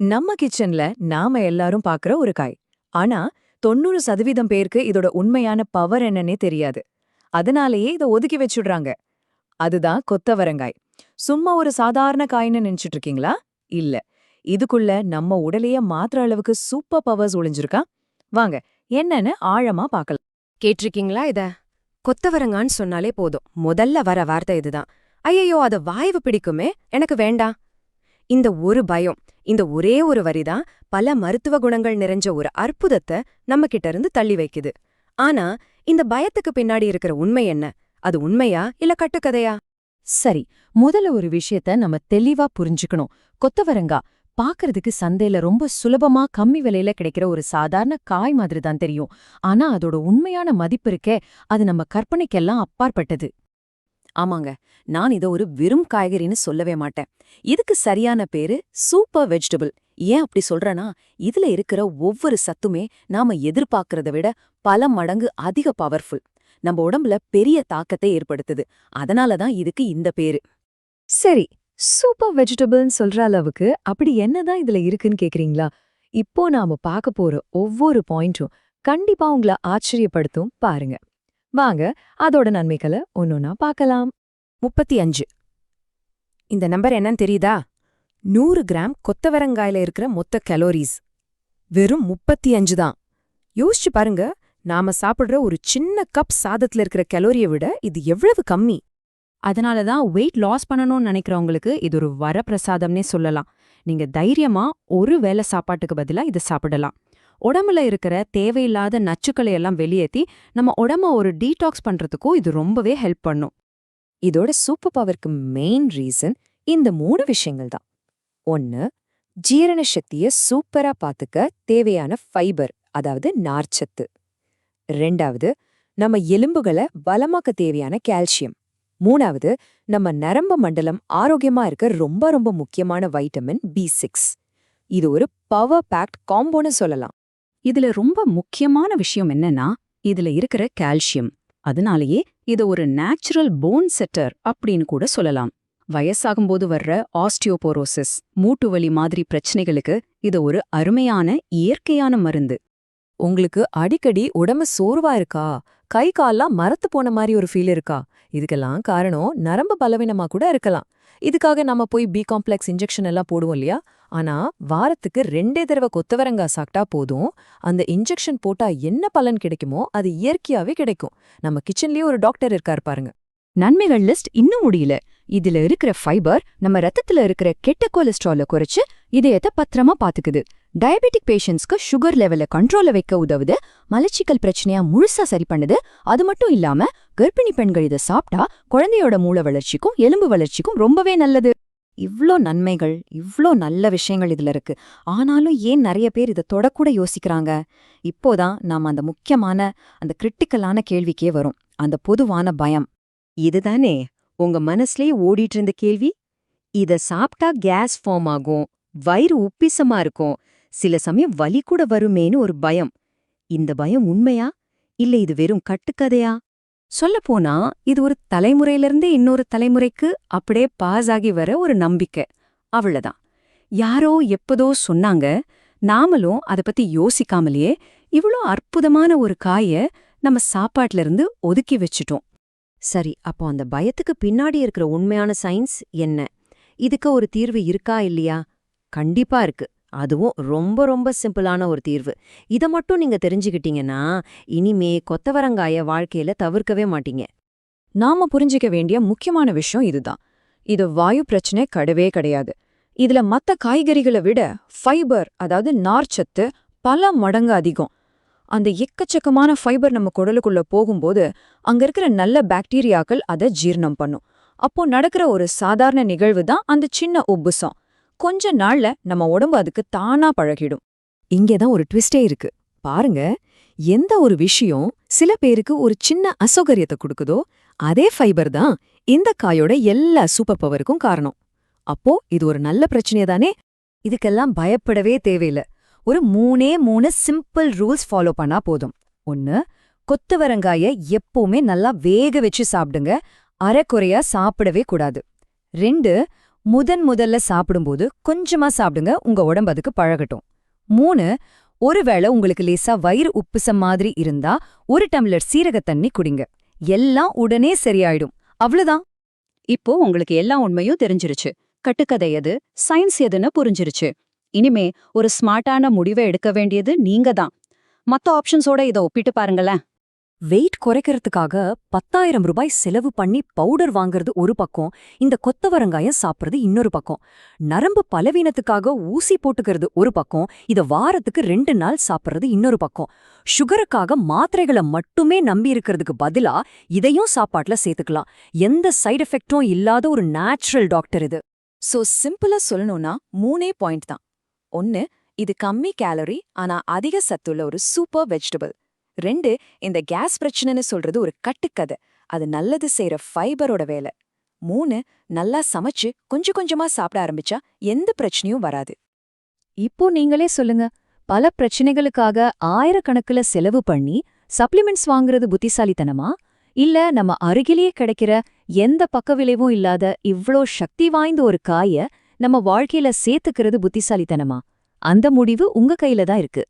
நம்ம கிச்சன்ல நாம எல்லாரும் பாக்குற ஒரு காய். ஆனா 90% பேருக்கு இதோட உண்மையான பவர் என்னன்னே தெரியாது. அதனாலேயே இத ஒதுக்கி வச்சுடுறாங்க. அதுதான் கொத்தவரங்காய். சும்மா ஒரு சாதாரண காய்ன்னு நினைச்சிட்டு இருக்கீங்களா? இல்ல. இதுக்குள்ள நம்ம உடலையே மாத்துற அளவுக்கு சூப்பர் பவர்ஸ் ஒளிஞ்சிருக்கா? வாங்க, என்னன்னு ஆழமா பார்க்கலாம். கேட்டிருக்கீங்களா இத? கொத்தவரங்கான்னு சொன்னாலே போதும், முதல்ல வர வார்த்தை இதுதான். ஐயையோ, அத வாய்வு பிடிக்குமே, எனக்கு வேண்டாம். இந்த ஒரு பயம், இந்த ஒரே ஒரு வரிதான் பல மருத்துவ குணங்கள் நிறைஞ்ச ஒரு அற்புதத்தை நம்ம கிட்ட இருந்து தள்ளி வைக்குது. ஆனா இந்த பயத்துக்கு பின்னாடி இருக்கிற உண்மை என்ன? அது உண்மையா இல்ல கட்டுக்கதையா? சரி, முதல்ல ஒரு விஷயத்த நம்ம தெளிவா புரிஞ்சுக்கணும். கொத்தவரங்கா பாக்குறதுக்கு சந்தையில ரொம்ப சுலபமா கம்மி விலையில கிடைக்கிற ஒரு சாதாரண காய் மாதிரி தான் தெரியும். ஆனா அதோட உண்மையான மதிப்பு இருக்கே, அது நம்ம கற்பனைக்கெல்லாம் அப்பாற்பட்டது. ஆமாங்க, நான் இத ஒரு வெறும் காய்கறின்னு சொல்லவே மாட்டேன். இதுக்கு சரியான பேரு சூப்பர் வெஜிடபிள். ஏன் அப்படி சொல்றேன்னா, இதுல இருக்கிற ஒவ்வொரு சத்துமே நாம எதிர்பார்க்கறத விட பல மடங்கு அதிக பவர்ஃபுல். நம்ம உடம்புல பெரிய தாக்கத்தை ஏற்படுத்துது. அதனாலதான் இதுக்கு இந்த பேரு. சரி, சூப்பர் வெஜிடபிள்னு சொல்ற அளவுக்கு அப்படி என்னதான் இதுல இருக்குன்னு கேக்குறீங்களா? இப்போ நாம பார்க்க போற ஒவ்வொரு பாயிண்ட்டும் கண்டிப்பா உங்களை ஆச்சரியப்படுத்தும், பாருங்க. வாங்க, அதோட நன்மைகளை ஒன்னொன்னா பார்க்கலாம். 35. இந்த நம்பர் என்னன்னு தெரியுதா? 100 கிராம் கொத்தவரங்காயில இருக்கிற மொத்த கலோரிஸ் வெறும் 35 தான். யோசிச்சு பாருங்க, நாம சாப்பிடுற ஒரு சின்ன கப் சாதத்துல இருக்கிற கலோரியை விட இது எவ்வளவு கம்மி. அதனால தான் வெயிட் லாஸ் பண்ணணும்னு நினைக்கிறவங்களுக்கு இது ஒரு வரப்பிரசாதம்னே சொல்லலாம். நீங்க தைரியமா ஒரு வேளை சாப்பாட்டுக்கு பதிலா இதை சாப்பிடலாம். உடம்புல இருக்கிற தேவையில்லாத நச்சுக்களை எல்லாம் வெளியேத்தி நம்ம உடம்ப ஒரு டீடாக்ஸ் பண்றதுக்கும் இது ரொம்பவே ஹெல்ப் பண்ணும். இதோட சூப்பர் பவருக்கு மெயின் ரீசன் இந்த 3 விஷயங்கள் தான். 1, ஜீரண சக்தியை சூப்பரா பாத்துக்க தேவையான ஃபைபர், அதாவது நார்ச்சத்து. 2வது, நம்ம எலும்புகளை பலமாக்க தேவையான கால்சியம். 3வது, நம்ம நரம்பு மண்டலம் ஆரோக்கியமா இருக்க ரொம்ப ரொம்ப முக்கியமான வைட்டமின் B6. இது ஒரு பவர் பேக்ட் காம்போன்னு சொல்லலாம். இதுல ரொம்ப முக்கியமான விஷயம் என்னன்னா, இதுல இருக்கிற கால்சியம். அதனாலேயே இது ஒரு நேச்சுரல் போன் செட்டர் அப்படின்னு கூட சொல்லலாம். வயசாகும்போது வர்ற ஆஸ்டியோபோரோசிஸ், மூட்டு வலி மாதிரி பிரச்சனைகளுக்கு இது ஒரு அருமையான இயற்கையான மருந்து. உங்களுக்கு அடிக்கடி உடம்பு சோர்வா இருக்கா? கை கால்லாம் மரத்து போன மாதிரி ஒரு ஃபீல் இருக்கா? இதுக்கெல்லாம் காரணம் நரம்பு பலவீனமா கூட இருக்கலாம். இதுக்காக நம்ம போய் பி காம்ப்ளெக்ஸ் இன்ஜெக்ஷன் எல்லாம் போடுவோம் இல்லையா? ஆனா வாரத்துக்கு 2 தடவை கொத்தவரங்கா சாப்பிட்டா போதும். அந்த இன்ஜெக்ஷன் போட்டா என்ன பலன் கிடைக்குமோ அது இயற்கையாவே கிடைக்கும். நம்ம கிச்சன்லயே ஒரு டாக்டர் இருக்கார் பாருங்க. நன்மைகள் லிஸ்ட் இன்னும் முடியல. இதுல இருக்கிற ஃபைபர் நம்ம ரத்தத்துல இருக்கிற கெட்ட கொலஸ்ட்ரால குறைச்சு இதயத்தை பத்திரமா பாத்துக்குது. டயபெட்டிக் பேஷண்ட்ஸ்க்கு சுகர் லெவலை கண்ட்ரோல வைக்க உதவுது. மலச்சிக்கல் பிரச்சனையா முழுசா சரி பண்ணுது. அது மட்டும் இல்லாம கர்ப்பிணி பெண்கள் இதை சாப்பிட்டா குழந்தையோட மூளை வளர்ச்சிக்கும் எலும்பு வளர்ச்சிக்கும் ரொம்பவே நல்லது. இவ்ளோ நன்மைகள், இவ்ளோ நல்ல விஷயங்கள் இதுல இருக்கு. ஆனாலும் ஏன் நிறைய பேர் இதை தொடக்கூட யோசிக்கிறாங்க? இப்போதான் நாம அந்த முக்கியமான, அந்த கிரிட்டிக்கலான கேள்விக்கே வரும். அந்த பொதுவான பயம். இதுதானே உங்க மனசுலயே ஓடிட்டு இருந்த கேள்வி? இத சாப்பிட்டா கேஸ் ஃபார்ம் ஆகும், வயிறு உப்பிசமா இருக்கும், சில சமயம் வலி கூட வருமேன்னு ஒரு பயம். இந்த பயம் உண்மையா இல்ல இது வெறும் கட்டுக்கதையா? சொல்லப்போனா இது ஒரு தலைமுறையிலிருந்து இன்னொரு தலைமுறைக்கு அப்படியே பாஸ் ஆகி வர ஒரு நம்பிக்கை, அவ்வளவுதான். யாரோ எப்பதோ சொன்னாங்க, நாமளும் அத பத்தி யோசிக்காமலேயே இவ்ளோ அற்புதமான ஒரு காய நம்ம சாப்பாட்டுல இருந்து ஒதுக்கி வச்சுட்டோம். சரி, அப்போ அந்த பயத்துக்கு பின்னாடி இருக்கிற உண்மையான சயின்ஸ் என்ன? இதுக்கு ஒரு தீர்வு இருக்கா இல்லையா? கண்டிப்பா இருக்கு. அதுவும் ரொம்ப ரொம்ப சிம்பிளான ஒரு தீர்வு. இத மட்டும் நீங்க தெரிஞ்சுக்கிட்டீங்கன்னா இனிமே கொத்தவரங்காய வாழ்க்கையில தவிர்க்கவே மாட்டீங்க. நாம புரிஞ்சிக்க வேண்டிய முக்கியமான விஷயம் இதுதான். இது வாயு பிரச்சனை கிடையாது. இதுல மத்த காய்கறிகளை விட ஃபைபர், அதாவது நார்ச்சத்து பல மடங்கு அதிகம். அந்த எக்கச்சக்கமான ஃபைபர் நம்ம குடலுக்குள்ள போகும்போது அங்க இருக்கிற நல்ல பாக்டீரியாக்கள் அதை ஜீரணம் பண்ணும். அப்போ நடக்கிற ஒரு சாதாரண நிகழ்வு தான் அந்த சின்ன உப்புசம். கொஞ்ச நாள்ல நம்ம உடம்பு அதுக்கு தானா பழகிடும். இங்கேதான் ஒரு ட்விஸ்டே இருக்கு. பாருங்க, எந்த ஒரு விஷயம் சில பேருக்கு ஒரு சின்ன அசௌகரியத்தை கொடுக்குதோ அதே ஃபைபர் தான் இந்த காயோட எல்லா சூப்பர் பவருக்கும் காரணம். அப்போ இது ஒரு நல்ல பிரச்சனை தானே? இதுக்கெல்லாம் பயப்படவே தேவையில்ல. ஒரு 3 சிம்பிள் ரூல்ஸ் ஃபாலோ பண்ணா போதும். 1, கொத்தவரங்காய எப்பவுமே நல்லா வேக வச்சு சாப்பிடுங்க. அரைக்குறையா சாப்பிடவே கூடாது. 2, முதல்ல சாப்பிடும்போது கொஞ்சமா சாப்பிடுங்க, உங்க உடம்பு அதுக்கு பழகட்டும். 3, ஒருவேளை உங்களுக்கு லேசா வயிறு உப்புசம் மாதிரி இருந்தா 1 டம்ளர் சீரக தண்ணி குடிங்க. எல்லாம் உடனே சரியாயிடும். அவ்வளவுதான். இப்போ உங்களுக்கு எல்லா உண்மையும் தெரிஞ்சிருச்சு. கட்டுக்கதை எது, சயின்ஸ் எதுன்னு புரிஞ்சிருச்சு. இனிமே ஒரு ஸ்மார்ட்டான முடிவை எடுக்க வேண்டியது நீங்க தான். மத்த ஆப்ஷன்ஸோட இதை ஒப்பிட்டு பாருங்களேன். வெயிட் குறைக்கிறதுக்காக 10,000 ரூபாய் செலவு பண்ணி பவுடர் வாங்குறது ஒரு பக்கம், இந்த கொத்தவரங்காயம் சாப்பிடுறது இன்னொரு பக்கம். நரம்பு பலவீனத்துக்காக ஊசி போட்டுக்கிறது ஒரு பக்கம், இத வாரத்துக்கு 2 நாள் சாப்பிடுறது இன்னொரு பக்கம். சுகருக்காக மாத்திரைகளை மட்டுமே நம்பி இருக்கிறதுக்கு பதிலா இதையும் சாப்பாட்டுல சேர்த்துக்கலாம். எந்த சைடு எஃபெக்டும் இல்லாத ஒரு நேச்சுரல் டாக்டர் இது. சோ சிம்பிளா சொல்லணும்னா 3 பாயிண்ட் தான். 1, இது கம்மி கேலரி ஆனா அதிக சத்துள்ள ஒரு சூப்பர் வெஜிடபிள். 2, இந்த கேஸ் பிரச்சனைன்னு சொல்றது ஒரு கட்டுக்கதை, அது நல்லது செய்யற ஃபைபரோட வேலை. 3, நல்லா சமைச்சு கொஞ்சம் கொஞ்சமா சாப்பிட ஆரம்பிச்சா எந்த பிரச்சனையும் வராது. இப்போ நீங்களே சொல்லுங்க, பல பிரச்சனைகளுக்காக ஆயிரக்கணக்குல செலவு பண்ணி சப்ளிமெண்ட்ஸ் வாங்குறது புத்திசாலித்தனமா, இல்ல நம்ம அருகிலேயே கிடைக்கிற எந்த பக்க விளைவும் இல்லாத இவ்ளோ சக்தி வாய்ந்த ஒரு காய நம்ம வாழ்க்கையில சேர்த்துக்கிறது புத்திசாலித்தனமா? அந்த முடிவு உங்க கையில தான் இருக்கு.